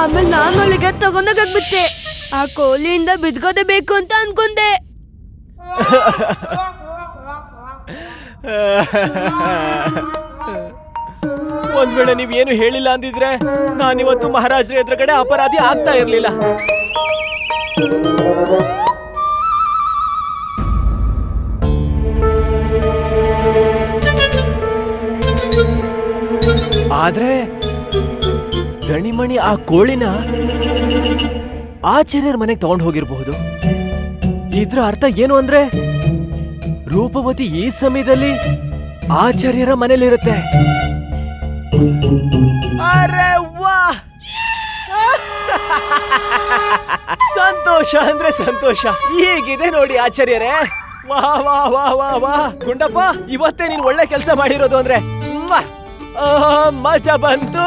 ಆಮೇಲೆ ನಾನು ಅಲ್ಲಿಗೆ ತಗೊಂಡೋಗ್ಬಿಟ್ಟೆ. ಆ ಕೋಲಿಯಿಂದ ಬಿದ್ಕೋದೆ ಬೇಕು ಅಂತ ಅನ್ಕೊಂಡೆ. ಒಂದ್ ವೇಳೆ ನೀವೇನು ಹೇಳಿಲ್ಲ ಅಂದಿದ್ರೆ ನಾನಿವತ್ತು ಮಹಾರಾಜರ ಎದುರುಗಡೆ ಅಪರಾಧಿ ಆಗ್ತಾ ಇರ್ಲಿಲ್ಲ. ಆದ್ರೆ ದಣಿಮಣಿ ಆ ಕೋಳಿನ ಆಚಾರ್ಯರ ಮನೆಗೆ ತಗೊಂಡು ಹೋಗಿರಬಹುದು. ಇದ್ರ ಅರ್ಥ ಏನು ಅಂದ್ರೆ ರೂಪವತಿ ಈ ಸಮಯದಲ್ಲಿ ಆಚಾರ್ಯರ ಮನೇಲಿರುತ್ತೆ. ಅರೆ ವಾ, ಸಂತೋಷ ಅಂದ್ರೆ ಸಂತೋಷ. ಹೇಗಿದೆ ನೋಡಿ ಆಚಾರ್ಯರೇ. ವಾ ವಾ ವಾ ವಾ ವಾ. ಗುಂಡಪ್ಪ, ಇವತ್ತೇ ನೀನ್ ಒಳ್ಳೆ ಕೆಲಸ ಮಾಡಿರೋದು ಅಂದ್ರೆ ಮಜಾ ಬಂತು.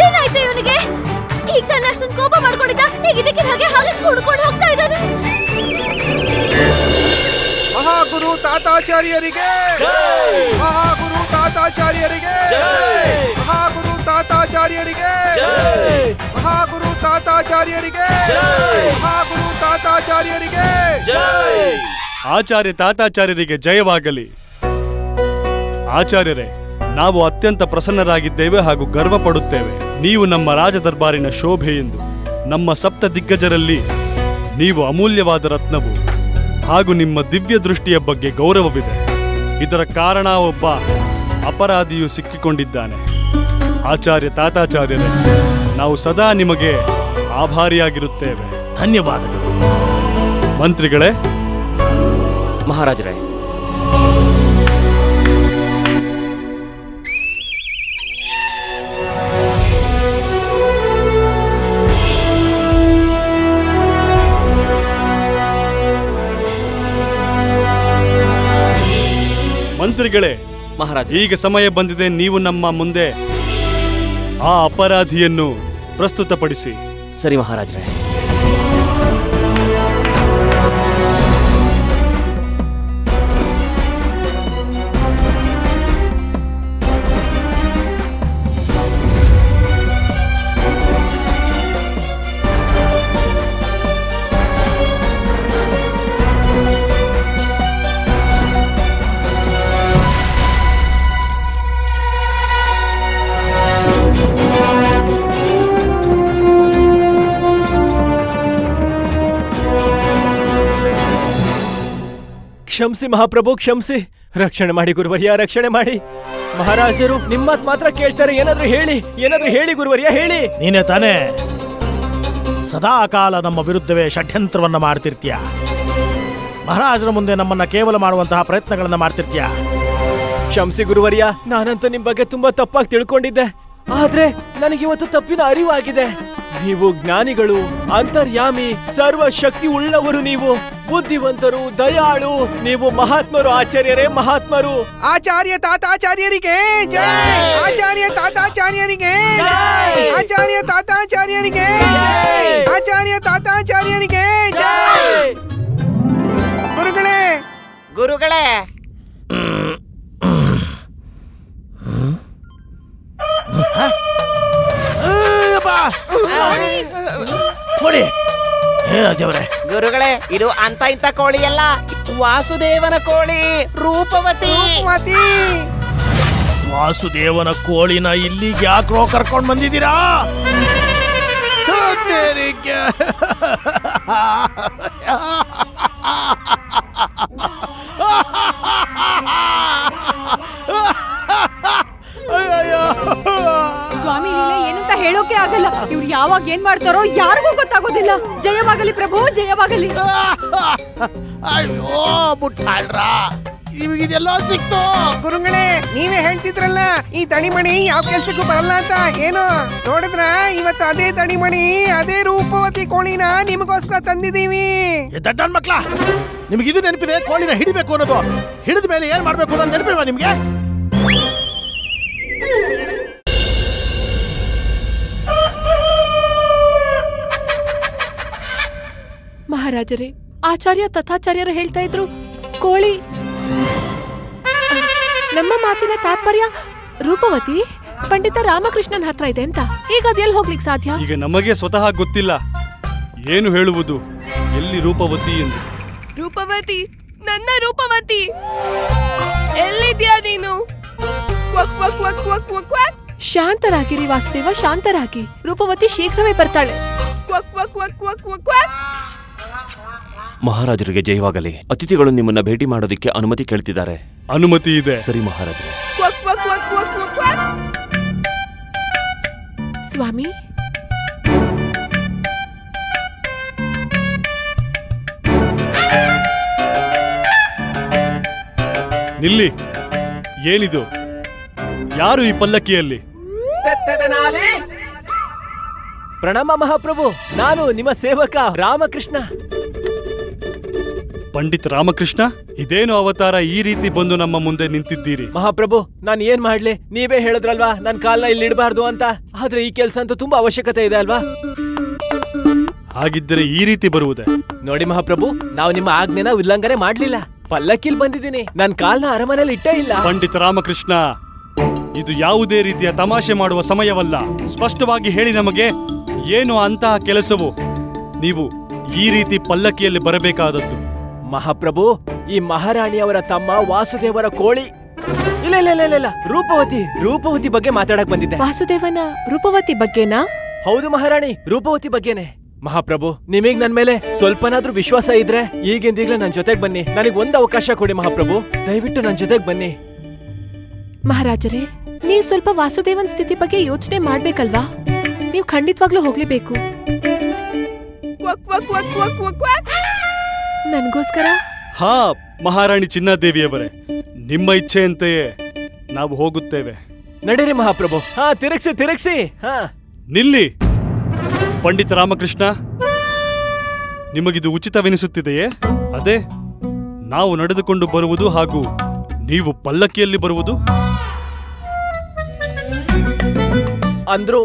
ಏನಾಯ್ತು ಇವನಿಗೆ? ಈಗ ತಾನೇ ಅಷ್ಟೊಂದು ಕೋಪ ಮಾಡ್ಕೊಂಡಿದ್ದ, ಈಗ ಇದಕ್ಕೆ ಹಾಗೆ ಹಾಗೆ ಕುಡ್ಕೊಂಡು ಹೋಗ್ತಾ ಇದ್ದಾನೆ. ಮಹಾಗುರು ತಾತಾಚಾರ್ಯರಿಗೆ, ಮಹಾಗುರು ತಾತಾಚಾರ್ಯರಿಗೆ, ಮಹಾಗುರು ತಾತಾಚಾರ್ಯರಿಗೆ, ಮಹಾಗುರು ತಾತಾಚಾರ್ಯರಿಗೆ, ಮಹಾಗುರು ತಾತಾಚಾರ್ಯರಿಗೆ. ಆಚಾರ್ಯ ತಾತಾಚಾರ್ಯರಿಗೆ ಜಯವಾಗಲಿ. ಆಚಾರ್ಯರೇ, ನಾವು ಅತ್ಯಂತ ಪ್ರಸನ್ನರಾಗಿದ್ದೇವೆ ಹಾಗೂ ಗರ್ವ ಪಡುತ್ತೇವೆ. ನೀವು ನಮ್ಮ ರಾಜ ದರ್ಬಾರಿನ ಶೋಭೆ ಎಂದು. ನಮ್ಮ ಸಪ್ತ ದಿಗ್ಗಜರಲ್ಲಿ ನೀವು ಅಮೂಲ್ಯವಾದ ರತ್ನವು ಹಾಗೂ ನಿಮ್ಮ ದಿವ್ಯ ದೃಷ್ಟಿಯ ಬಗ್ಗೆ ಗೌರವವಿದೆ. ಇದರ ಕಾರಣ ಒಬ್ಬ ಅಪರಾಧಿಯು ಸಿಕ್ಕಿಕೊಂಡಿದ್ದಾನೆ. ಆಚಾರ್ಯ ತಾತಾಚಾರ್ಯರೇ, ನಾವು ಸದಾ ನಿಮಗೆ ಆಭಾರಿಯಾಗಿರುತ್ತೇವೆ. ಧನ್ಯವಾದಗಳು. ಮಂತ್ರಿಗಳೇ, ಮಹಾರಾಜರೇ, ಮಂತ್ರಿಗಳೇ, ಮಹಾರಾಜ, ಈಗ ಸಮಯ ಬಂದಿದೆ. ನೀವು ನಮ್ಮ ಮುಂದೆ ಆ ಅಪರಾಧಿಯನ್ನು ಪ್ರಸ್ತುತಪಡಿಸಿ. ಸರಿ ಮಹಾರಾಜರೇ. ಕ್ಷಮಿಸಿ ಮಹಾಪ್ರಭು, ಕ್ಷಮಿಸಿ. ರಕ್ಷಣೆ ಮಾಡಿ ಗುರುವರ್ಯ, ರಕ್ಷಣೆ ಮಾಡಿ. ಮಹಾರಾಜರು ನಿಮ್ಮತ್ ಮಾತ್ರ ಕೇಳ್ತಾರೆ. ಏನಾದ್ರೂ ಹೇಳಿ ಗುರುವರ್ಯ, ಹೇಳಿ. ನೀನೇ ತಾನೇ ಸದಾ ಕಾಲ ನಮ್ಮ ವಿರುದ್ಧವೇ ಷಡ್ಯಂತ್ರವನ್ನ ಮಾಡ್ತಿರ್ತೀಯ. ಮಹಾರಾಜರ ಮುಂದೆ ನಮ್ಮನ್ನ ಕೇವಲ ಮಾಡುವಂತಹ ಪ್ರಯತ್ನಗಳನ್ನ ಮಾಡ್ತಿರ್ತೀಯ. ಕ್ಷಮಿಸಿ ಗುರುವರ್ಯ, ನಾನಂತೂ ನಿಮ್ ಬಗ್ಗೆ ತುಂಬಾ ತಪ್ಪಾಗಿ ತಿಳ್ಕೊಂಡಿದ್ದೆ. ಆದ್ರೆ ನನಗಿವತ್ತು ತಪ್ಪಿನ ಅರಿವಾಗಿದೆ. ನೀವು ಜ್ಞಾನಿಗಳು, ಅಂತರ್ಯಾಮಿ, ಸರ್ವ ಶಕ್ತಿ ಉಳ್ಳವರು. ನೀವು ಬುದ್ಧಿವಂತರು, ದಯಾಳು. ನೀವು ಮಹಾತ್ಮರು ಆಚಾರ್ಯರೇ, ಮಹಾತ್ಮರು. ಆಚಾರ್ಯ ತಾತಾಚಾರ್ಯರಿಗೆ ಜೈ, ಆಚಾರ್ಯ ತಾತಾಚಾರ್ಯರಿಗೆ ಜೈ, ಆಚಾರ್ಯ ತಾತಾಚಾರ್ಯರಿಗೆ ಜೈ, ಆಚಾರ್ಯ ತಾತಾಚಾರ್ಯರಿಗೆ ಜೈ. ಗುರುಗಳೇ, ಗುರುಗಳೇ, ನೋಡಿ ದೇವರೇ, ಗುರುಗಳೇ, ಇದು ಅಂತ ಇಂತ ಕೋಳಿ ಅಲ್ಲ, ವಾಸುದೇವನ ಕೋಳಿ, ರೂಪವತಿ. ವಾಸುದೇವನ ಕೋಳಿನ ಇಲ್ಲಿಗೆ ಯಾಕ್ರೋ ಕರ್ಕೊಂಡ್ ಬಂದಿದ್ದೀರಾ? ಸ್ವಾಮಿ, ಏನಂತ ಹೇಳೋಕೆ ಆಗಲ್ಲ. ಇವ್ರು ಯಾವಾಗ ಏನ್ ಮಾಡ್ತಾರೋ ಯಾರಿಗೂ ಗೊತ್ತಾಗೋದಿಲ್ಲ. ಜಯವಾಗಲಿ ಪ್ರಭು, ಜಯವಾಗಲಿ. ಅಯ್ಯೋ ಬುಟ್ಟಾಳ್ರ, ಇದೆಲ್ಲ ಸಿಕ್ತು. ಗುರುಗಳೇ, ನೀವೇ ಹೇಳ್ತಿದ್ರಲ್ಲ ಈ ದಣಿಮಣಿ ಯಾವ ಕೆಲ್ಸಕ್ಕೂ ಬರಲ್ಲ ಅಂತ. ಏನು ನೋಡಿದ್ರ, ಇವತ್ತು ಅದೇ ದಣಿಮಣಿ, ಅದೇ ರೂಪವತಿ ಕೋಳಿನ ನಿಮಗೋಸ್ಕರ ತಂದಿದೀವಿ. ದಡ್ಡನ್ ಮಕ್ಳ, ನಿಮ್ಗೆ ಇದು ನೆನಪಿದೆ? ಕೋಳಿನ ಹಿಡಿಬೇಕು ಅನ್ನೋದು. ಹಿಡಿದ ಮೇಲೆ ಏನ್ ಮಾಡ್ಬೇಕು ಅನ್ನೋದು ನೆನಪಿಲ್ವಾ ನಿಮ್ಗೆ? ಮಹಾರಾಜರೇ, ಆಚಾರ್ಯ ತಥಾಚಾರ್ಯರು ಹೇಳ್ತಾ ಇದ್ರು ಕೋಳಿ. ನಮ್ಮ ಮಾತಿನ ತಾತ್ಪರ್ಯ ರೂಪವತಿ ಪಂಡಿತ ರಾಮಕೃಷ್ಣನ್ ಹತ್ರ ಇದೆ ಅಂತ. ಈಗ ಅದೆಲ್ಲಿ ಹೋಗ್ಲಿಕ್ಕೆ ಸಾಧ್ಯ? ಈಗ ನಮಗೆ ಸ್ವತಃ ಗೊತ್ತಿಲ್ಲ ಏನು ಹೇಳುವುದು, ಎಲ್ಲಿ ರೂಪವತಿ ಎಂದು. ರೂಪವತಿ, ನನ್ನ ರೂಪವತಿ, ಎಲ್ಲಿದ್ಯಾ ನೀನು? ಕ್ವಕ್ ಕ್ವಕ್ ಕ್ವಕ್ ಕ್ವಕ್ ಕ್ವಕ್ ಕ್ವಕ್. ಶಾಂತರಾಗಿರಿ ವಾಸುದೇವ, ಶಾಂತರಾಗಿ. ರೂಪವತಿ ಶೀಘ್ರವೇ ಬರ್ತಾಳೆ. ಕ್ವಕ್ ಕ್ವಕ್ ಕ್ವಕ್ ಕ್ವಕ್ ಕ್ವಕ್ ಕ್ವಕ್. ಮಹಾರಾಜರಿಗೆ ಜಯವಾಗಲಿ. ಅತಿಥಿಗಳು ನಿಮ್ಮನ್ನ ಭೇಟಿ ಮಾಡೋದಕ್ಕೆ ಅನುಮತಿ ಕೇಳ್ತಿದ್ದಾರೆ. ಅನುಮತಿ ಇದೆ. ಸರಿ ಮಹಾರಾಜರೇ. ಕ್ವಕ್ ಕ್ವಕ್ ಕ್ವಕ್ ಕ್ವಕ್ ಕ್ವಕ್ ಕ್ವಕ್. ಸ್ವಾಮಿ, ನಿಲ್ಲಿ. ಏನಿದು? ಯಾರು ಈ ಪಲ್ಲಕ್ಕಿಯಲ್ಲಿ? ಪ್ರಣಾಮ ಮಹಾಪ್ರಭು, ನಾನು ನಿಮ್ಮ ಸೇವಕ ರಾಮಕೃಷ್ಣ. ಪಂಡಿತ್ ರಾಮಕೃಷ್ಣ, ಇದೇನು ಅವತಾರ ಈ ರೀತಿ ಬಂದು ನಮ್ಮ ಮುಂದೆ ನಿಂತಿದ್ದೀರಿ? ಮಹಾಪ್ರಭು, ನಾನು ಏನ್ ಮಾಡ್ಲಿ? ನೀವೇ ಹೇಳಿದ್ರಲ್ವಾ ನನ್ ಕಾಲ್ನ ಇಲ್ಲಿ ಇಡಬಾರ್ದು ಅಂತ. ಆದ್ರೆ ಈ ಕೆಲ್ಸ ಅಂತೂ ತುಂಬಾ ಅವಶ್ಯಕತೆ ಇದೆ ಅಲ್ವಾ? ಹಾಗಿದ್ದರೆ ಈ ರೀತಿ ಬರುವುದೇ? ನೋಡಿ ಮಹಾಪ್ರಭು, ನಾವು ನಿಮ್ಮ ಆಜ್ಞೆನ ಉಲ್ಲಂಘನೆ ಮಾಡ್ಲಿಲ್ಲ. ಪಲ್ಲಕ್ಕಿಲ್ ಬಂದಿದ್ದೀನಿ, ನನ್ ಕಾಲ್ನ ಅರಮನೆಯಲ್ಲಿ ಇಟ್ಟೇ ಇಲ್ಲ. ಪಂಡಿತ್ ರಾಮಕೃಷ್ಣ, ಇದು ಯಾವುದೇ ರೀತಿಯ ತಮಾಷೆ ಮಾಡುವ ಸಮಯವಲ್ಲ. ಸ್ಪಷ್ಟವಾಗಿ ಹೇಳಿ ನಮಗೆ, ಏನು ಅಂತಹ ಕೆಲಸವು ನೀವು ಈ ರೀತಿ ಪಲ್ಲಕ್ಕಿಯಲ್ಲಿ ಬರಬೇಕಾದದ್ದು? ಮಹಾಪ್ರಭು, ಈ ಮಹಾರಾಣಿಯವರ ತಮ್ಮ ವಾಸುದೇವರ ಕೋಳಿ. ಇಲ್ಲ ಇಲ್ಲ ಇಲ್ಲ ಇಲ್ಲ, ರೂಪವತಿ ಬಗ್ಗೆ ಮಾತಾಡಕ್ ಬಂದಿದ್ದೆ. ವಾಸುದೇವನ ರೂಪವತಿ ಬಗ್ಗೆನಾ? ಹೌದು ಮಹಾರಾಣಿ, ರೂಪವತಿ ಬಗ್ಗೆನೆ. ಮಹಾಪ್ರಭು, ನಿಮಗ್ ನನ್ ಮೇಲೆ ಸ್ವಲ್ಪನಾದ್ರೂ ವಿಶ್ವಾಸ ಇದ್ರೆ ಈಗಿಂದೀಗ್ಲೇ ನನ್ ಜೊತೆಗ್ ಬನ್ನಿ. ನನಗ್ ಒಂದು ಅವಕಾಶ ಕೊಡಿ ಮಹಾಪ್ರಭು, ದಯವಿಟ್ಟು ನನ್ ಜೊತೆಗ್ ಬನ್ನಿ. ಮಹಾರಾಜರೇ, ನೀವು ಸ್ವಲ್ಪ ವಾಸುದೇವನ್ ಸ್ಥಿತಿ ಬಗ್ಗೆ ಯೋಚನೆ ಮಾಡ್ಬೇಕಲ್ವಾ? ನೀವು ಖಂಡಿತವಾಗ್ಲೂ ಹೋಗ್ಲೇಬೇಕು. ಕ್ವಕ್ ಕ್ವಕ್ ಕ್ವಕ್ ಕ್ವಕ್ ಕ್ವಕ್ ಕ್ವಕ್. ನನ್ಗೋಸ್ಕರ? ಹಾ ಮಹಾರಾಣಿ ಚಿನ್ನಾದೇವಿಯವರೇ, ನಿಮ್ಮ ಇಚ್ಛೆಯಂತೆಯೇ ನಾವು ಹೋಗುತ್ತೇವೆ. ನಡೀರಿ ಮಹಾಪ್ರಭು. ಹಾ, ತಿರುಗಿಸಿ. ಹಾ, ನಿಲ್ಲಿ. ಪಂಡಿತ ರಾಮಕೃಷ್ಣ, ನಿಮಗಿದು ಉಚಿತವೆನಿಸುತ್ತಿದೆಯೇ? ಅದೇ ನಾವು ನಡೆದುಕೊಂಡು ಬರುವುದು ಹಾಗೂ ನೀವು ಪಲ್ಲಕ್ಕಿಯಲ್ಲಿ ಬರುವುದು? ಅಂದ್ರು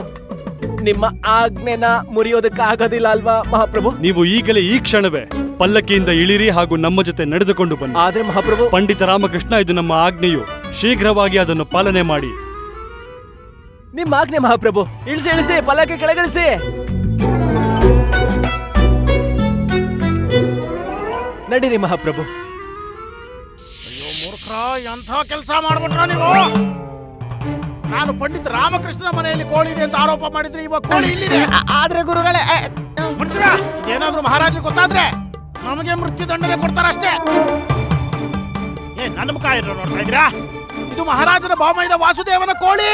ನಿಮ್ಮ ಆಜ್ಞೆನ ಮುರಿಯೋದಕ್ಕಾಗೋದಿಲ್ಲ ಅಲ್ವಾ ಮಹಾಪ್ರಭು? ನೀವು ಈಗಲೇ ಈ ಕ್ಷಣವೇ ಪಲ್ಲಕ್ಕಿಯಿಂದ ಇಳಿರಿ ಹಾಗೂ ನಮ್ಮ ಜೊತೆ ನಡೆದುಕೊಂಡು ಬನ್ನಿ. ಆದ್ರೆ ಮಹಾಪ್ರಭು, ಪಂಡಿತ ರಾಮಕೃಷ್ಣ, ಇದು ನಮ್ಮ ಆಜ್ಞೆಯು. ಶೀಘ್ರವಾಗಿ ಅದನ್ನು ಪಾಲನೆ ಮಾಡಿ. ನಿಮ್ಮ ಆಜ್ಞೆ ಮಹಾಪ್ರಭು. ಇಳಿಸಿ, ಪಲ್ಲಕ್ಕಿ ಕೆಳಗಿಳಿಸಿ. ನಡೀರಿ ಮಹಾಪ್ರಭು. ಅಯ್ಯೋ ಮೂರ್ಖ, ಎಂಥ ಕೆಲಸ ಮಾಡ್ಬಿಟ್ರ ನೀವು? ನಾನು ಪಂಡಿತ ರಾಮಕೃಷ್ಣನ ಮನೆಯಲ್ಲಿ ಕೋಳಿ ಇದೆ ಅಂತ ಆರೋಪ ಮಾಡಿದ್ರೆ ಇವಾಗ ಕೋಳಿ ಇಲ್ಲಿದೆ. ಆದ್ರೆ ಗುರುಗಳೇ, ಮುಚ್ಚರ, ಏನಾದ್ರೂ ಮಹಾರಾಜರು ಗೊತ್ತಾದ್ರೆ ನಮಗೆ ಮೃತ್ಯುದಂಡನೆ ಕೊಡ್ತಾರಷ್ಟೇ. ನನ್ನ ಮುಖ ಇರೋ ನೋಡ್ತಾ ಇದ್ದೀರಾ? ಇದು ಮಹಾರಾಜನ ಬಾಮೈದ ವಾಸುದೇವನ ಕೋಳಿ.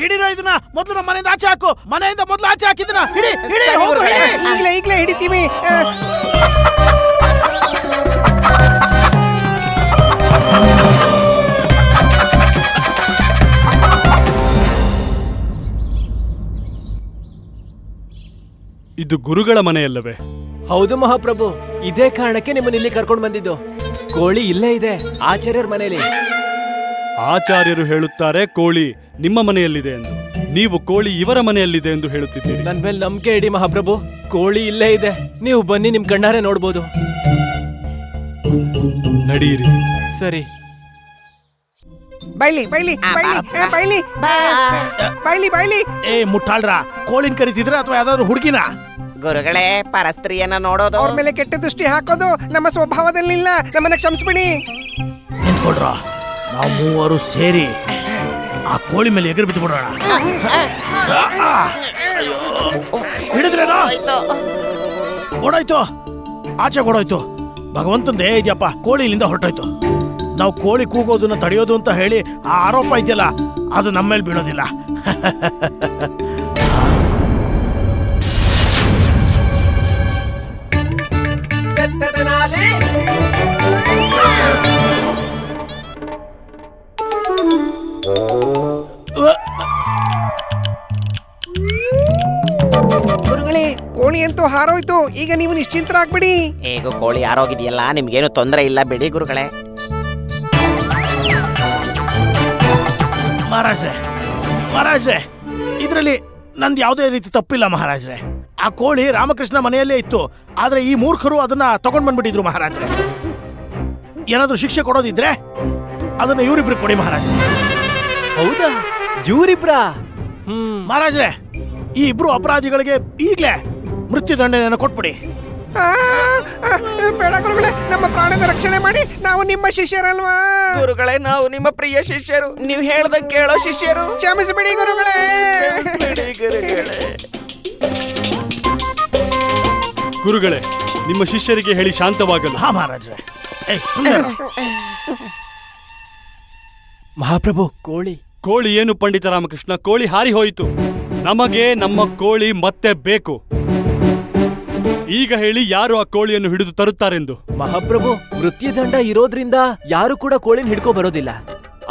ಹಿಡಿರೋ ಇದನ್ನ ಮೊದಲು ನಮ್ಮ ಮನೆಯಿಂದ ಆಚೆ ಹಾಕು. ಮನೆಯಿಂದ ಮೊದಲು ಆಚೆ ಹಾಕಿದನ ಹಿಡಿ. ಈಗ್ಲೇ ಹಿಡಿತೀವಿ. ಇದು ಗುರುಗಳ ಮನೆಯಲ್ಲವೇ? ಹೌದು ಮಹಾಪ್ರಭು, ಇದೇ ಕಾರಣಕ್ಕೆ ನಿಮ್ಮನ್ನ ಇಲ್ಲಿ ಕರ್ಕೊಂಡು ಬಂದಿದ್ದು. ಕೋಳಿ ಇಲ್ಲೇ ಇದೆ, ಆಚಾರ್ಯರ ಮನೆಯಲ್ಲಿ. ಆಚಾರ್ಯರು ಹೇಳುತ್ತಾರೆ ಕೋಳಿ ನಿಮ್ಮ ಮನೆಯಲ್ಲಿದೆ ಎಂದು. ನೀವು ಕೋಳಿ ಇವರ ಮನೆಯಲ್ಲಿದೆ ಎಂದು ಹೇಳುತ್ತಿದ್ದೀರಿ. ನನ್ ಮೇಲೆ ನಂಬಿಕೆ ಇಡಿ ಮಹಾಪ್ರಭು, ಕೋಳಿ ಇಲ್ಲೇ ಇದೆ. ನೀವು ಬನ್ನಿ, ನಿಮ್ ಕಣ್ಣಾರೆ ನೋಡ್ಬೋದು. ನಡೀರಿ. ಸರಿ. ಬೈಲಿ. ಏ ಮುಟ್ಟಾಳ್ರ, ಕೋಳಿನ ಕರಿತಿದ್ರ ಅಥವಾ ಯಾವ್ದಾದ್ರು ಹುಡುಗಿನ? ಗುರುಗಳೇ, ಪರಸ್ತ್ರೀಯನ್ನ ನೋಡೋದು, ಅವ್ರ ಮೇಲೆ ಕೆಟ್ಟ ದೃಷ್ಟಿ ಹಾಕೋದು ನಮ್ಮ ಸ್ವಭಾವದಲ್ಲಿಲ್ಲ. ನಮ್ಮನ್ನ ಕ್ಷಮಿಸ್ಬಿಡಿ. ನಿಂತ್ಕೊಳ್ರ, ನಾವು ಮೂವರು ಸೇರಿ ಆ ಕೋಳಿ ಮೇಲೆ ಎಗರು ಬಿದ್ದು ಬಿಡೋಣ. ಹಿಡಿದ್ರೇನೋ? ಓಡೋಯ್ತು, ಆಚೆ ಓಡೋಯ್ತು. ಭಗವಂತಂದೇ ಇದೆಯಪ್ಪ, ಕೋಳಿ ಇಲ್ಲಿಂದ ಹೊರಟೋಯ್ತು. ನಾವು ಕೋಳಿ ಕೂಗೋದನ್ನ ತಡೆಯೋದು ಅಂತ ಹೇಳಿ ಆ ಆರೋಪ ಇದೆಯಲ್ಲ, ಅದು ನಮ್ಮ ಮೇಲೆ ಬೀಳೋದಿಲ್ಲ. ಗುರುಗಳೇ, ಕೋಳಿ ಅಂತೂ ಹಾರೋಯ್ತು. ಈಗ ನೀವು ನಿಶ್ಚಿಂತರಾಗ್ಬಿಡಿ. ಹೇಗೂ ಕೋಳಿ ಆರೋಗಿದೆಯಲ್ಲ, ನಿಮ್ಗೇನು ತೊಂದರೆ ಇಲ್ಲ ಬಿಡಿ ಗುರುಗಳೇ. ಮಹಾರಾಜ್ರೆ, ಇದರಲ್ಲಿ ನಂದು ಯಾವುದೇ ರೀತಿ ತಪ್ಪಿಲ್ಲ ಮಹಾರಾಜ್ರೆ. ಆ ಕೋಳಿ ರಾಮಕೃಷ್ಣ ಮನೆಯಲ್ಲೇ ಇತ್ತು. ಆದ್ರೆ ಈ ಮೂರ್ಖರು ಅದನ್ನ ತಗೊಂಡ್ ಬಂದ್ಬಿಟ್ಟಿದ್ರು ಮಹಾರಾಜ್ರೆ. ಏನಾದ್ರೂ ಶಿಕ್ಷೆ ಕೊಡೋದಿದ್ರೆ ಅದನ್ನ ಇವರಿಬ್ರು ಕೊಡಿ ಮಹಾರಾಜ. ಹೌದಾ, ಇವರಿಬ್ರಾ? ಮಹಾರಾಜ್ರೆ, ಈ ಇಬ್ರು ಅಪರಾಧಿಗಳಿಗೆ ಈಗ್ಲೇ ಮೃತ್ಯುದಂಡನೆಯನ್ನು ಕೊಟ್ಬಿಡಿ. ಬೇಡ ಗುರುಗಳೇ, ನಮ್ಮ ಪ್ರಾಣದ ರಕ್ಷಣೆ ಮಾಡಿ. ನಾವು ನಿಮ್ಮ ಶಿಷ್ಯರಲ್ವಾ? ಗುರುಗಳೇ, ನಾವು ನಿಮ್ಮ ಪ್ರಿಯ ಶಿಷ್ಯರು, ನೀವು ಹೇಳ್ದಂಗೆ ಕೇಳೋ ಶಿಷ್ಯರು. ಕ್ಷಮಿಸಿಬಿಡಿ ಗುರುಗಳೇ. ಗುರುಗಳೇ, ನಿಮ್ಮ ಶಿಷ್ಯರಿಗೆ ಹೇಳಿ ಶಾಂತವಾಗಲು. ಹಾ ಮಹಾರಾಜ್ರೆ. ಮಹಾಪ್ರಭು, ಕೋಳಿ ಕೋಳಿ ಏನು ಪಂಡಿತ ರಾಮಕೃಷ್ಣ? ಕೋಳಿ ಹಾರಿ ಹೋಯಿತು. ನಮಗೆ ನಮ್ಮ ಕೋಳಿ ಮತ್ತೆ ಬೇಕು. ಈಗ ಹೇಳಿ, ಯಾರು ಆ ಕೋಳಿಯನ್ನು ಹಿಡಿದು ತರುತ್ತಾರೆಂದು? ಮಹಾಪ್ರಭು, ಮೃತ್ಯುದಂಡ ಇರೋದ್ರಿಂದ ಯಾರು ಕೂಡ ಕೋಳಿನ ಹಿಡ್ಕೊ ಬರೋದಿಲ್ಲ.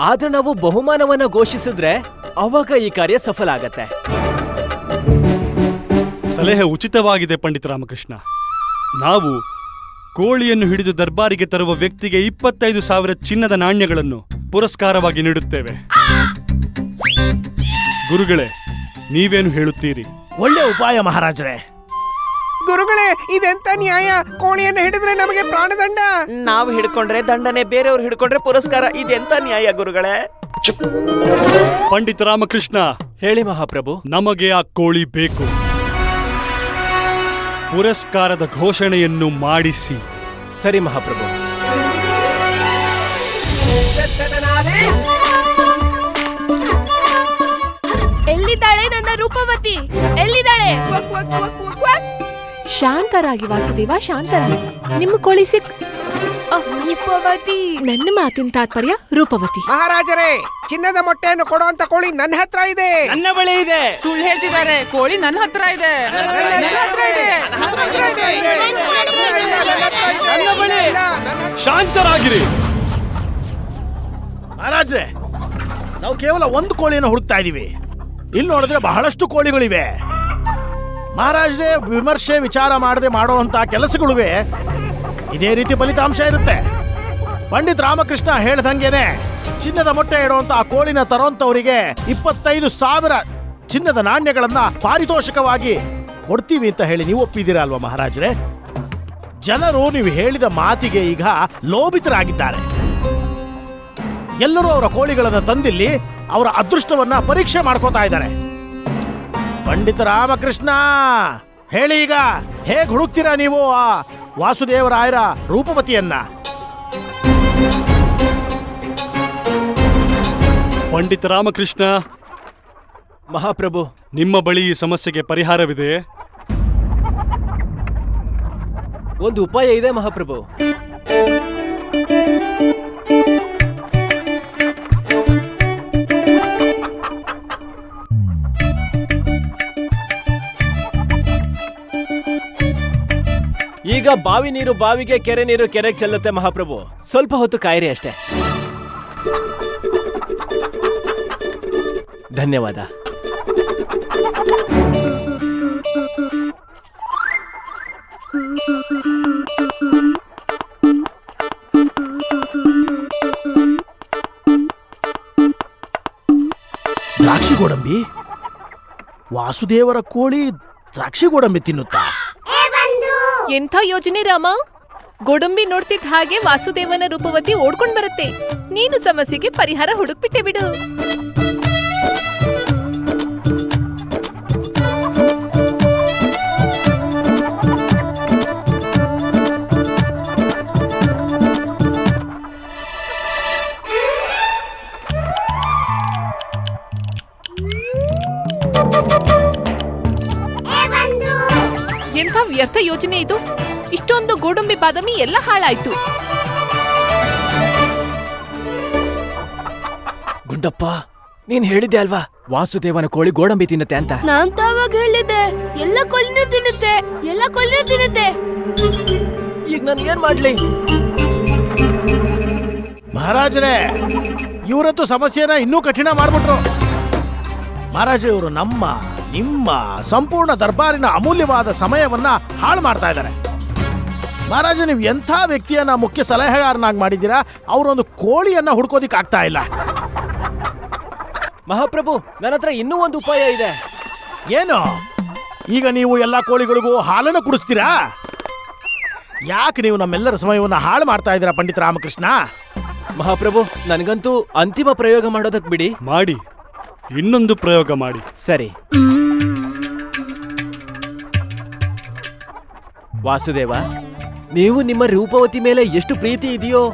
ಆದ್ರೆ ನಾವು ಬಹುಮಾನವನ್ನ ಘೋಷಿಸಿದ್ರೆ ಅವಾಗ ಈ ಕಾರ್ಯ ಸಫಲ ಆಗತ್ತೆ. ಸಲಹೆ ಉಚಿತವಾಗಿದೆ ಪಂಡಿತ ರಾಮಕೃಷ್ಣ. ನಾವು ಕೋಳಿಯನ್ನು ಹಿಡಿದು ದರ್ಬಾರಿಗೆ ತರುವ ವ್ಯಕ್ತಿಗೆ 25,000 ಚಿನ್ನದ ನಾಣ್ಯಗಳನ್ನು ಪುರಸ್ಕಾರವಾಗಿ ನೀಡುತ್ತೇವೆ. ಗುರುಗಳೇ, ನೀವೇನು ಹೇಳುತ್ತೀರಿ? ಒಳ್ಳೆ ಉಪಾಯ ಮಹಾರಾಜ್ರೆ. ಗುರುಗಳೇ, ಇದೆಂತ ನ್ಯಾಯ? ಕೋಳಿಯನ್ನು ಹಿಡಿದ್ರೆ ನಮಗೆ ಪ್ರಾಣದಂಡ, ನಾವು ಹಿಡ್ಕೊಂಡ್ರೆ ದಂಡನೆ, ಬೇರೆಯವ್ರು ಹಿಡ್ಕೊಂಡ್ರೆ ಪುರಸ್ಕಾರ. ಇದೆಂತ ನ್ಯಾಯ ಗುರುಗಳೇ? ಪಂಡಿತ ರಾಮಕೃಷ್ಣ, ಹೇಳಿ ಮಹಾಪ್ರಭು. ನಮಗೆ ಆ ಕೋಳಿ ಬೇಕು. ಪುರಸ್ಕಾರದ ಘೋಷಣೆಯನ್ನು ಮಾಡಿಸಿ. ಸರಿ ಮಹಾಪ್ರಭು. ಎಲ್ಲಿದ್ದಾಳೆ ನನ್ನ ರೂಪವತಿ? ಎಲ್ಲಿದ್ದಾಳೆ? ಶಾಂತರಾಗಿ ವಾಸುದೇವ, ಶಾಂತರಾಗಿ. ನಿಮ್ಮ ಕೋಳಿ ರೂಪವತಿ. ನನ್ನ ಮಾತಿನ ತಾತ್ಪರ್ಯ ರೂಪವತಿ. ಮಹಾರಾಜರೇ, ಚಿನ್ನದ ಮೊಟ್ಟೆಯನ್ನು ಕೊಡುವಂತ ಕೋಳಿ ನನ್ನ ಹತ್ರ ಇದೆ. ನನ್ನ ಬಳಿ ಇದೆ. ಸುಳ್ಳು ಹೇಳ್ತಿದ್ದಾರೆ. ಕೋಳಿ ನನ್ನ ಹತ್ರ ಇದೆ. ಶಾಂತರಾಗಿರಿ. ಮಹಾರಾಜ್ರೆ, ನಾವು ಕೇವಲ ಒಂದು ಕೋಳಿಯನ್ನು ಹುಡುಕ್ತಾ ಇದೀವಿ. ಇಲ್ಲಿ ನೋಡಿದ್ರೆ ಬಹಳಷ್ಟು ಕೋಳಿಗಳಿವೆ. ಮಹಾರಾಜ್ರೆ, ವಿಮರ್ಶೆ ವಿಚಾರ ಮಾಡದೆ ಮಾಡುವಂತ ಕೆಲಸಗಳಿವೆ. ಇದೇ ರೀತಿ ಫಲಿತಾಂಶ ಇರುತ್ತೆ. ಪಂಡಿತ್ ರಾಮಕೃಷ್ಣ ಹೇಳ್ದಂಗೆನೆ ಚಿನ್ನದ ಮೊಟ್ಟೆ ಇಡುವಂತ ಆ ಕೋಳಿನ ತರೋಂತವರಿಗೆ 25,000 ಚಿನ್ನದ ನಾಣ್ಯಗಳನ್ನ ಪಾರಿತೋಷಕವಾಗಿ ಕೊಡ್ತೀವಿ ಅಂತ ಹೇಳಿ ನೀವು ಒಪ್ಪಿದ್ದೀರಾ ಅಲ್ವಾ ಮಹಾರಾಜ್ರೆ? ಜನರು ನೀವು ಹೇಳಿದ ಮಾತಿಗೆ ಈಗ ಲೋಭಿತರಾಗಿದ್ದಾರೆ. ಎಲ್ಲರೂ ಅವರ ಕೋಳಿಗಳನ್ನು ತಂದಿಲ್ಲಿ ಅವರ ಅದೃಷ್ಟವನ್ನ ಪರೀಕ್ಷೆ ಮಾಡ್ಕೋತಾ ಇದ್ದಾರೆ. ಪಂಡಿತ ರಾಮಕೃಷ್ಣ, ಹೇಳಿ ಈಗ, ಹೇಗೆ ಹುಡುಕ್ತೀರಾ ನೀವು ಆ ವಾಸುದೇವರಾಯರ ರೂಪವತಿಯನ್ನ? ಪಂಡಿತ ರಾಮಕೃಷ್ಣ ಮಹಾಪ್ರಭು, ನಿಮ್ಮ ಬಳಿ ಈ ಸಮಸ್ಯೆಗೆ ಪರಿಹಾರವಿದೆಯೇ? ಒಂದು ಉಪಾಯ ಇದೆ ಮಹಾಪ್ರಭು. ಈಗ ಬಾವಿ ನೀರು ಬಾವಿಗೆ, ಕೆರೆ ನೀರು ಕೆರೆಗೆ ಚೆಲ್ಲುತ್ತೆ ಮಹಾಪ್ರಭು. ಸ್ವಲ್ಪ ಹೊತ್ತು ಕಾಯಿರಿ ಅಷ್ಟೇ. ಧನ್ಯವಾದ. ದ್ರಾಕ್ಷಿ ಗೋಡಂಬಿ? ವಾಸುದೇವರ ಕೋಳಿ ದ್ರಾಕ್ಷಿ ಗೋಡಂಬಿ ತಿನ್ನುತ್ತಾ? ಎಂಥ ಯೋಜನೆ ರಾಮ! ಗೋಡಂಬಿ ನೋಡ್ತಿದ್ದ ಹಾಗೆ ವಾಸುದೇವನ ರೂಪವತಿ ಓಡ್ಕೊಂಡ್ ಬರುತ್ತೆ. ನೀನು ಸಮಸ್ಯೆಗೆ ಪರಿಹಾರ ಹುಡುಕ್ಬಿಟ್ಟೆ ಬಿಡು. ಎಂಥ ವ್ಯರ್ಥ ಯೋಜನೆ ಇದು! ಇಷ್ಟೊಂದು ಗೋಡಂಬಿ ಬಾದಾಮಿ ಎಲ್ಲ ಹಾಳಾಯ್ತು. ಗುಂಡಪ್ಪ, ನೀನ್ ಹೇಳಿದ್ದೆ ಅಲ್ವಾ ವಾಸುದೇವನ ಕೋಳಿ ಗೋಡಂಬಿ ತಿನ್ನುತ್ತೆ ಅಂತ? ನಾನ್ ತಾವಾಗ ಹೇಳಿದ್ದೆ, ಎಲ್ಲ ಕೊಲ್ಲಿನೂ ತಿನ್ನುತ್ತೆ, ಎಲ್ಲ ಕೊಲ್ಲಿನೂ ತಿನ್ನುತ್ತೆ. ಈಗ ನಾನು ಏನ್ ಮಾಡ್ಲಿ? ಮಹಾರಾಜರೇ, ಇವರದ್ದು ಸಮಸ್ಯೆನ ಇನ್ನೂ ಕಠಿಣ ಮಾಡ್ಬಿಟ್ರು. ಮಹಾರಾಜ, ಇವರು ನಮ್ಮ ನಿಮ್ಮ ಸಂಪೂರ್ಣ ದರ್ಬಾರಿನ ಅಮೂಲ್ಯವಾದ ಸಮಯವನ್ನ ಹಾಳು ಮಾಡ್ತಾ ಇದ್ದಾರೆ. ಮಹಾರಾಜ, ನೀವು ಎಂಥ ವ್ಯಕ್ತಿಯನ್ನ ಮುಖ್ಯ ಸಲಹೆಗಾರನಾಗಿ ಮಾಡಿದ್ದೀರಾ, ಅವರೊಂದು ಕೋಳಿಯನ್ನ ಹುಡ್ಕೋದಿಕ್ ಆಗ್ತಾ ಇಲ್ಲ. ಮಹಾಪ್ರಭು, ನನ್ನ ಹತ್ರ ಇನ್ನೂ ಒಂದು ಉಪಾಯ ಇದೆ. ಏನು? ಈಗ ನೀವು ಎಲ್ಲ ಕೋಳಿಗಳಿಗೂ ಹಾಲನ್ನು ಕುಡಿಸ್ತೀರಾ? ಯಾಕೆ ನೀವು ನಮ್ಮೆಲ್ಲರ ಸಮಯವನ್ನು ಹಾಳು ಮಾಡ್ತಾ ಇದ್ದೀರಾ ಪಂಡಿತ ರಾಮಕೃಷ್ಣ? ಮಹಾಪ್ರಭು, ನನಗಂತೂ ಅಂತಿಮ ಪ್ರಯೋಗ ಮಾಡೋದಕ್ ಬಿಡಿ. ಮಾಡಿ, ಇನ್ನೊಂದು ಪ್ರಯೋಗ ಮಾಡಿ. ಸರಿ. ವಾಸುದೇವ, ನೀವು ನಿಮ್ಮ ರೂಪವತಿ ಮೇಲೆ ಎಷ್ಟು ಪ್ರೀತಿ ಇದೆಯೋ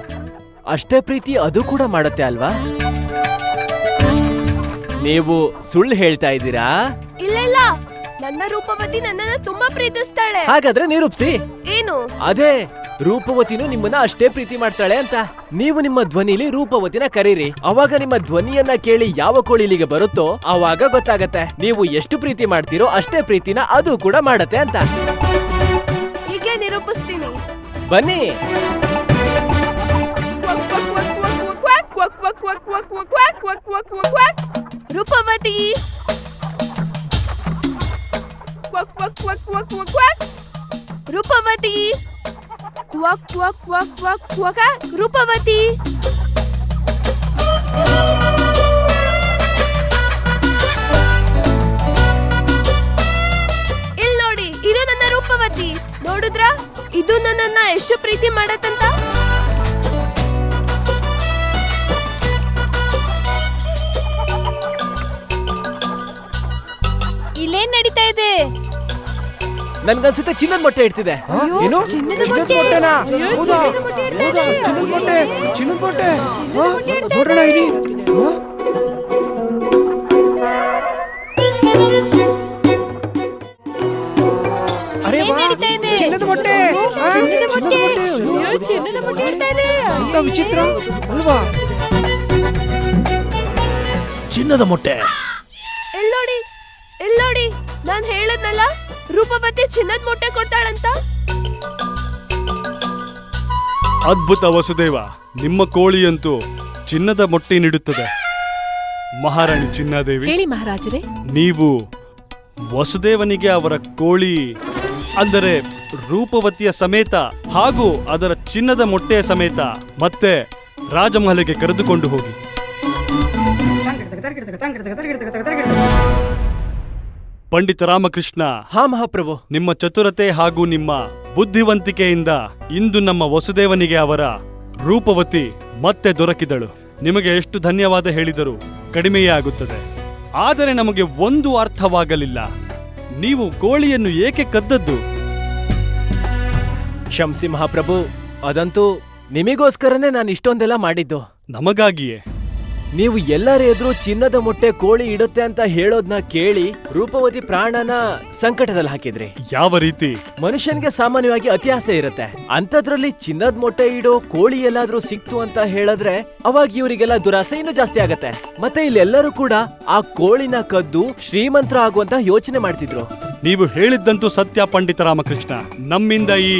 ಅಷ್ಟೇ ಪ್ರೀತಿ ಅದು ಕೂಡ ಮಾಡುತ್ತೆ ಅಲ್ವಾ? ನೀವು ಸುಳ್ಳು ಹೇಳ್ತಾ ಇದ್ದೀರಾ? ಇಲ್ಲ ಇಲ್ಲ, ನನ್ನ ರೂಪವತಿ ನನ್ನನ್ನ ತುಂಬಾ ಪ್ರೀತಿಸ್ತಾಳೆ. ಹಾಗಾದ್ರೆ ನಿರೂಪಿಸಿ. ಏನು? ಅದೇ, ರೂಪವತಿನೂ ನಿಮ್ಮನ್ನ ಅಷ್ಟೇ ಪ್ರೀತಿ ಮಾಡ್ತಾಳೆ ಅಂತ. ನೀವು ನಿಮ್ಮ ಧ್ವನಿಲಿ ರೂಪವತಿನ ಕರೀರಿ. ಅವಾಗ ನಿಮ್ಮ ಧ್ವನಿಯನ್ನ ಕೇಳಿ ಯಾವ ಕೋಳಿ ಇಲ್ಲಿಗೆ ಬರುತ್ತೋ ಅವಾಗ ಗೊತ್ತಾಗತ್ತೆ ನೀವು ಎಷ್ಟು ಪ್ರೀತಿ ಮಾಡ್ತೀರೋ ಅಷ್ಟೇ ಪ್ರೀತಿನ ಅದು ಕೂಡ ಮಾಡತ್ತೆ ಅಂತ. ಈಗಲೇ ನಿರೂಪಿಸ್ತೀನಿ. ಬನ್ನಿ. ರೂಪವತಿ, ರೂಪವತಿ, ರೂಪವತಿ. ಇಲ್ ನೋಡಿ, ಇದು ನನ್ನ ರೂಪವತಿ. ನೋಡಿದ್ರ ಇದು ನನ್ನನ್ನ ಎಷ್ಟು ಪ್ರೀತಿ ಮಾಡತ್ತಂತ. ಇಲ್ಲೇನ್ ನಡೀತಾ ಇದೆ? ನನ್ಗನ್ಸುತ್ತೆ ಚಿನ್ನದ ಮೊಟ್ಟೆ ಇಡ್ತಿದೆ. ಏನು? ಚಿನ್ನದ ಚಿನ್ನದ ಮೊಟ್ಟೆ? ಮೊಟ್ಟೆನಾ? ಅಯ್ಯೋ, ಹೌದಾ? ಚಿನ್ನದ ಮೊಟ್ಟೆ ಹೌದಾ? ಚಿನ್ನದ ಮೊಟ್ಟೆ, ಚಿನ್ನದ ಮೊಟ್ಟೆ. ನೋಡೋಣ ಇರಿ. ಅರೆ ಏನ್ ವಾ, ನಡೀತಾ ಇದೆ? ಚಿನ್ನದ ಮೊಟ್ಟೆ. ಆ, ಚಿನ್ನದ ಮೊಟ್ಟೆ. ಅಯ್ಯೋ, ಅಯ್ಯೋ, ಚಿನ್ನದ ಮೊಟ್ಟೆ ಇಡ್ತಾ ಇದೆ. ಎಂತ ವಿಚಿತ್ರ ಅಲ್ವಾ? ಚಿನ್ನದ ಮೊಟ್ಟೆ. ಇಲ್ ನೋಡಿ, ಇಲ್ ನೋಡಿ, ನಾನ್ ಹೇಳದ್ನಲ್ಲ ರೂಪವತಿ ಚಿನ್ನದ ಮೊಟ್ಟೆ ಕೊಡ್ತಾಳಂತ. ಅದ್ಭುತ ವಸುದೇವ, ನಿಮ್ಮ ಕೋಳಿಯಂತೂ ಚಿನ್ನದ ಮೊಟ್ಟೆ ನೀಡುತ್ತದೆ. ಮಹಾರಾಣಿ ಚಿನ್ನಾದೇವಿ, ಹೇಳಿ ಮಹಾರಾಜರೇ. ನೀವು ವಸುದೇವನಿಗೆ ಅವರ ಕೋಳಿ ಅಂದರೆ ರೂಪವತಿಯ ಸಮೇತ ಹಾಗೂ ಅದರ ಚಿನ್ನದ ಮೊಟ್ಟೆಯ ಸಮೇತ ಮತ್ತೆ ರಾಜಮಹಲಿಗೆ ಕರೆದುಕೊಂಡು ಹೋಗಿ. ಪಂಡಿತ ರಾಮಕೃಷ್ಣ, ಹಾ ಮಹಾಪ್ರಭು. ನಿಮ್ಮ ಚತುರತೆ ಹಾಗೂ ನಿಮ್ಮ ಬುದ್ಧಿವಂತಿಕೆಯಿಂದ ಇಂದು ನಮ್ಮ ವಸುದೇವನಿಗೆ ಅವರ ರೂಪವತಿ ಮತ್ತೆ ದೊರಕಿದಳು. ನಿಮಗೆ ಎಷ್ಟು ಧನ್ಯವಾದ ಹೇಳಿದರೂ ಕಡಿಮೆಯೇ ಆಗುತ್ತದೆ. ಆದರೆ ನಮಗೆ ಒಂದು ಅರ್ಥವಾಗಲಿಲ್ಲ, ನೀವು ಕೋಳಿಯನ್ನು ಏಕೆ ಕದ್ದದ್ದು? ಕ್ಷಮಿಸಿ ಮಹಾಪ್ರಭು, ಅದಂತೂ ನಿಮಗೋಸ್ಕರನೇ ನಾನು ಇಷ್ಟೊಂದೆಲ್ಲ ಮಾಡಿದ್ದು. ನಮಗಾಗಿಯೇ? ನೀವು ಎಲ್ಲರ ಎದುರು ಚಿನ್ನದ ಮೊಟ್ಟೆ ಕೋಳಿ ಇಡುತ್ತೆ ಅಂತ ಹೇಳೋದ್ನ ಕೇಳಿ ರೂಪವತಿ ಪ್ರಾಣನ ಸಂಕಟದಲ್ಲಿ ಹಾಕಿದ್ರಿ. ಯಾವ ರೀತಿ? ಮನುಷ್ಯನಿಗೆ ಸಾಮಾನ್ಯವಾಗಿ ಅತಿ ಆಸೆ ಇರುತ್ತೆ, ಅಂತದ್ರಲ್ಲಿ ಚಿನ್ನದ ಮೊಟ್ಟೆ ಇಡೋ ಕೋಳಿ ಎಲ್ಲಾದ್ರೂ ಸಿಕ್ತು ಅಂತ ಹೇಳಿದ್ರೆ ಅವಾಗ ಇವರಿಗೆಲ್ಲ ದುರಾಸೆ ಇನ್ನೂ ಜಾಸ್ತಿ ಆಗತ್ತೆ. ಮತ್ತೆ ಇಲ್ಲೆಲ್ಲರೂ ಕೂಡ ಆ ಕೋಳಿನ ಕದ್ದು ಶ್ರೀಮಂತರ ಆಗುವಂತ ಯೋಚನೆ ಮಾಡ್ತಿದ್ರು. ನೀವು ಹೇಳಿದ್ದಂತೂ ಸತ್ಯ ಪಂಡಿತ ರಾಮಕೃಷ್ಣ. ನಮ್ಮಿಂದ ಈ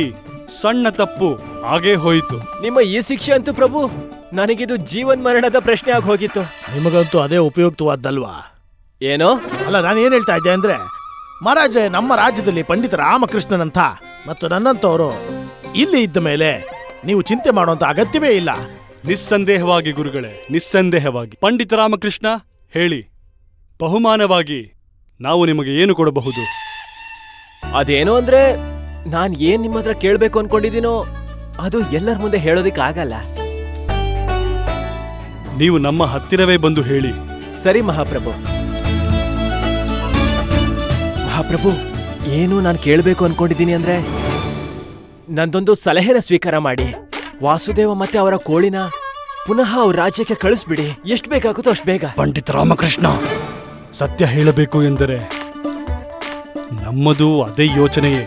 ಸಣ್ಣ ತಪ್ಪು ಆಗೇ ಹೋಯಿತು. ನಿಮ್ಮ ಈ ಶಿಕ್ಷೆ ಅಂತೂ ಪ್ರಭು ನನಗಿದು ಜೀವನ್ ಮರಣದ ಪ್ರಶ್ನೆ ಆಗಿ ಹೋಗಿತ್ತು. ನಿಮಗಂತೂ ಅದೇ ಉಪಯುಕ್ತವಾದ್ದಲ್ವಾ? ಏನೋ? ಅಲ್ಲ, ನಾನು ಏನ್ ಹೇಳ್ತಾ ಇದ್ದೆ ಅಂದ್ರೆ, ಮಹಾರಾಜ, ನಮ್ಮ ರಾಜ್ಯದಲ್ಲಿ ಪಂಡಿತ ರಾಮಕೃಷ್ಣನಂತ ಮತ್ತು ನನ್ನಂತವರು ಇಲ್ಲಿ ಇದ್ದ ಮೇಲೆ ನೀವು ಚಿಂತೆ ಮಾಡುವಂತ ಅಗತ್ಯವೇ ಇಲ್ಲ. ನಿಸ್ಸಂದೇಹವಾಗಿ ಗುರುಗಳೇ, ನಿಸ್ಸಂದೇಹವಾಗಿ. ಪಂಡಿತ ರಾಮಕೃಷ್ಣ, ಹೇಳಿ, ಬಹುಮಾನವಾಗಿ ನಾವು ನಿಮಗೆ ಏನು ಕೊಡಬಹುದು? ಅದೇನು ಅಂದ್ರೆ, ನಾನ್ ಏನ್ ನಿಮ್ಮ ಹತ್ರ ಕೇಳ್ಬೇಕು ಅನ್ಕೊಂಡಿದ್ದೀನೋ ಅದು ಎಲ್ಲರ ಮುಂದೆ ಹೇಳೋದಿಕ್ ಆಗಲ್ಲ. ನೀವು ನಮ್ಮ ಹತ್ತಿರವೇ ಬಂದು ಹೇಳಿ. ಸರಿ ಮಹಾಪ್ರಭು. ಮಹಾಪ್ರಭು, ಏನು ನಾನು ಕೇಳಬೇಕು ಅನ್ಕೊಂಡಿದ್ದೀನಿ ಅಂದ್ರೆ, ನಂದೊಂದು ಸಲಹೆನ ಸ್ವೀಕಾರ ಮಾಡಿ. ವಾಸುದೇವ ಮತ್ತೆ ಅವರ ಕೋಳಿನ ಪುನಃ ಅವ್ರ ರಾಜ್ಯಕ್ಕೆ ಕಳಿಸ್ಬಿಡಿ. ಎಷ್ಟು ಬೇಕಾಗುತ್ತೋ ಅಷ್ಟು ಬೇಗ. ಪಂಡಿತ ರಾಮಕೃಷ್ಣ, ಸತ್ಯ ಹೇಳಬೇಕು ಎಂದರೆ ನಮ್ಮದು ಅದೇ ಯೋಚನೆಯೇ.